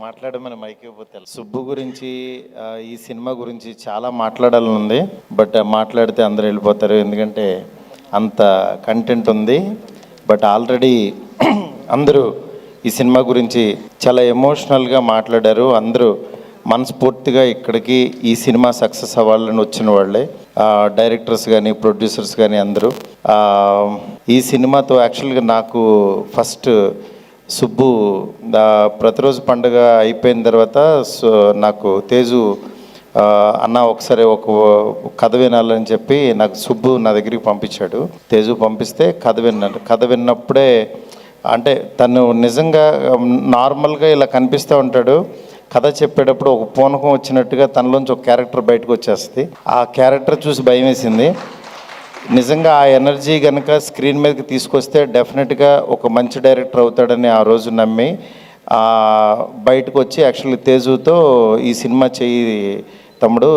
మాట్లాడమని మైక్ ఇవ్వకపోతే సుబ్బు గురించి ఈ సినిమా గురించి చాలా మాట్లాడాలని ఉంది. బట్ మాట్లాడితే అందరూ వెళ్ళిపోతారు, ఎందుకంటే అంత కంటెంట్ ఉంది. బట్ ఆల్రెడీ అందరూ ఈ సినిమా గురించి చాలా ఎమోషనల్గా మాట్లాడారు. అందరూ మనస్ఫూర్తిగా ఇక్కడికి ఈ సినిమా సక్సెస్ అవ్వాలని వచ్చిన వాళ్ళే, డైరెక్టర్స్ కానీ ప్రొడ్యూసర్స్ కానీ అందరూ. ఈ సినిమాతో యాక్చువల్గా నాకు ఫస్ట్ సుబ్బు ప్రతిరోజు పండుగ అయిపోయిన తర్వాత నాకు తేజు అన్న ఒకసారి ఒక కథ వినాలని చెప్పి నాకు సుబ్బు నా దగ్గరికి పంపించాడు. తేజు పంపిస్తే కథ విన్నాను. కథ విన్నప్పుడే అంటే తను నిజంగా నార్మల్గా ఇలా కనిపిస్తూ ఉంటాడు, కథ చెప్పేటప్పుడు ఒక పూనకం వచ్చినట్టుగా తనలోంచి ఒక క్యారెక్టర్ బయటకు వచ్చేస్తుంది. ఆ క్యారెక్టర్ చూసి భయం వేసింది. నిజంగా ఆ ఎనర్జీ కనుక స్క్రీన్ మీదకి తీసుకొస్తే డెఫినెట్గా ఒక మంచి డైరెక్టర్ అవుతాడని ఆ రోజు నమ్మి బయటకు వచ్చి యాక్చువల్లీ తేజుతో ఈ సినిమా చెయ్యి తమ్ముడు,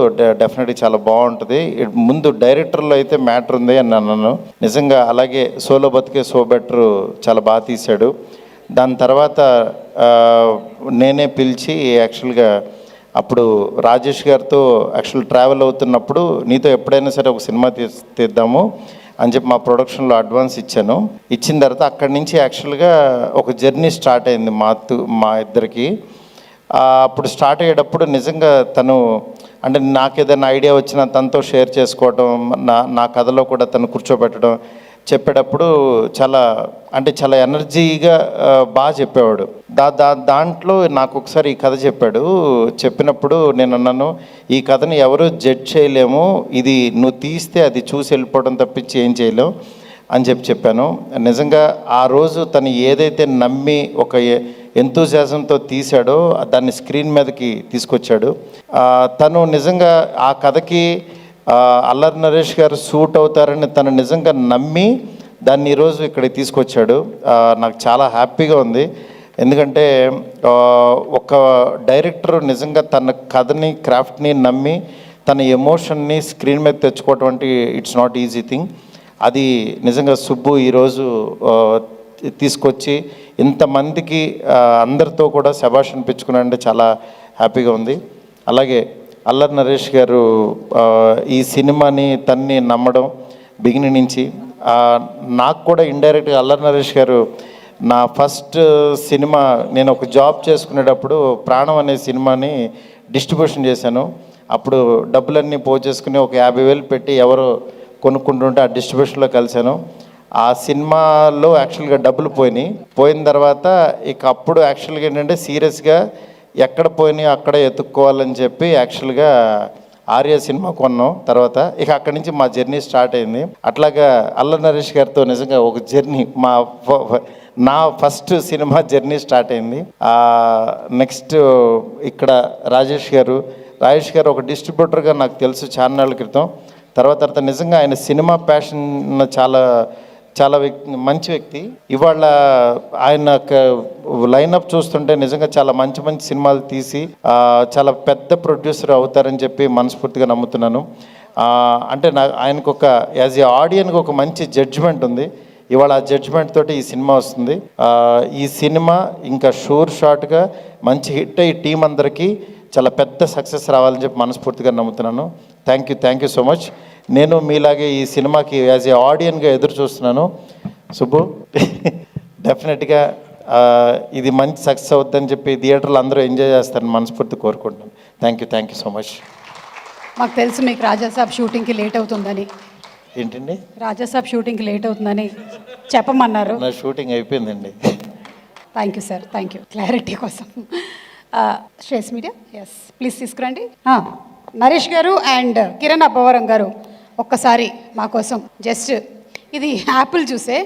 డెఫినెట్గా చాలా బాగుంటుంది, ముందు డైరెక్టర్లో అయితే మ్యాటర్ ఉంది అని అన్నాను. నిజంగా అలాగే సోలో బతికే సో బెటర్ చాలా బాగా తీశాడు. దాని తర్వాత నేనే పిలిచి యాక్చువల్గా అప్పుడు రాజేష్ గారితో యాక్చువల్ ట్రావెల్ అవుతున్నప్పుడు నీతో ఎప్పుడైనా సరే ఒక సినిమా తీద్దాము అని చెప్పి మా ప్రొడక్షన్లో అడ్వాన్స్ ఇచ్చాను. ఇచ్చిన తర్వాత అక్కడి నుంచి యాక్చువల్గా ఒక జర్నీ స్టార్ట్ అయింది మా ఇద్దరికి. అప్పుడు స్టార్ట్ అయ్యేటప్పుడు నిజంగా తను అంటే నాకు ఏదైనా ఐడియా వచ్చినా తనతో షేర్ చేసుకోవడం, నా కథలో కూడా తను కూర్చోబెట్టడం, చెప్పేటప్పుడు చాలా ఎనర్జీగా బాగా చెప్పేవాడు. దాంట్లో నాకు ఒకసారి ఈ కథ చెప్పినప్పుడు నేను అన్నాను, ఈ కథని ఎవరు జడ్జ్ చేయలేము, ఇది నువ్వు తీస్తే అది చూసి వెళ్ళిపోవడం తప్పించి ఏం చేయలేము అని చెప్పాను. నిజంగా ఆ రోజు తను ఏదైతే నమ్మి ఒక ఎంతూజియాజంతో తీశాడో దాన్ని స్క్రీన్ మీదకి తీసుకొచ్చాడు. తను నిజంగా ఆ కథకి అల్లరి నరేష్ గారు సూట్ అవుతారని తను నిజంగా నమ్మి దాన్ని ఈరోజు ఇక్కడికి తీసుకొచ్చాడు. నాకు చాలా హ్యాపీగా ఉంది. ఎందుకంటే ఒక డైరెక్టర్ నిజంగా తన కథని క్రాఫ్ట్ని నమ్మి తన ఎమోషన్ని స్క్రీన్ మీద తెచ్చుకోవటం అంటే ఇట్స్ నాట్ ఈజీ థింగ్. అది నిజంగా సుబ్బు ఈరోజు తీసుకొచ్చి ఇంతమందికి అందరితో కూడా శభాష్ అనిపించుకున్నాడంటే చాలా హ్యాపీగా ఉంది. అలాగే అల్లరి నరేష్ గారు ఈ సినిమాని తన్ని నమ్మడం బిగినింగ్ నుంచి, నాకు కూడా ఇండైరెక్ట్గా అల్లరి నరేష్ గారు నా ఫస్ట్ సినిమా నేను ఒక జాబ్ చేసుకునేటప్పుడు ప్రాణం అనే సినిమాని డిస్ట్రిబ్యూషన్ చేశాను. అప్పుడు డబ్బులన్నీ పోచేసుకుని ఒక 50,000 పెట్టి ఎవరో కొనుక్కుంటుంటే ఆ డిస్ట్రిబ్యూషన్లో కలిశాను. ఆ సినిమాలో యాక్చువల్గా డబ్బులు పోయిన తర్వాత ఇక అప్పుడు యాక్చువల్గా ఏంటంటే సీరియస్గా ఎక్కడ పోయినాయో అక్కడే ఎత్తుక్కోవాలని చెప్పి యాక్చువల్గా ఆర్య సినిమా కొన్నాం. తర్వాత ఇక అక్కడి నుంచి మా జర్నీ స్టార్ట్ అయింది. అట్లాగా అల్లరి నరేష్ గారితో నిజంగా ఒక జర్నీ నా ఫస్ట్ సినిమా జర్నీ స్టార్ట్ అయింది. నెక్స్ట్ ఇక్కడ రాజేష్ గారు ఒక డిస్ట్రిబ్యూటర్గా నాకు తెలుసు చాలా నాళ్ళ క్రితం. తర్వాత నిజంగా ఆయన సినిమా ప్యాషన్ చాలా మంచి వ్యక్తి. ఇవాళ ఆయన లైనప్ చూస్తుంటే నిజంగా చాలా మంచి సినిమాలు తీసి చాలా పెద్ద ప్రొడ్యూసర్ అవుతారని చెప్పి మనస్ఫూర్తిగా నమ్ముతున్నాను. అంటే ఆయనకు ఒక యాజ్ ఏ ఆడియన్కి ఒక మంచి జడ్జిమెంట్ ఉంది. ఇవాళ ఆ జడ్జిమెంట్ తోటి ఈ సినిమా వస్తుంది. ఈ సినిమా ఇంకా షూర్ షాట్గా మంచి హిట్ అయ్యి టీం అందరికీ చాలా పెద్ద సక్సెస్ రావాలని చెప్పి మనస్ఫూర్తిగా నమ్ముతున్నాను. Thank you so much. నేను మీలాగే ఈ సినిమాకి యాజ్ ఏ ఆడియన్గా ఎదురు చూస్తున్నాను. సుబ్బు డెఫినెట్గా ఇది మంచి సక్సెస్ అవుతుందని చెప్పి థియేటర్లో అందరూ ఎంజాయ్ చేస్తారని మనస్ఫూర్తి కోరుకుంటున్నాను. Thank you so much. మాకు తెలుసు మీకు రాజాసాబ్ షూటింగ్కి లేట్ అవుతుందని. ఏంటండి? రాజాసాబ్ షూటింగ్కి లేట్ అవుతుందని చెప్పమన్నారు. నా షూటింగ్ అయిపోయిందండి. Thank you sir, thank you clarity కోసం. శ్రేయస్ మీడియా, ఎస్ ప్లీజ్ తీసుకురండి. నరేష్ గారు అండ్ కిరణ్ అబ్బవరం గారు ఒక్కసారి మా కోసం జస్ట్ ఇది యాపిల్ జ్యూసే.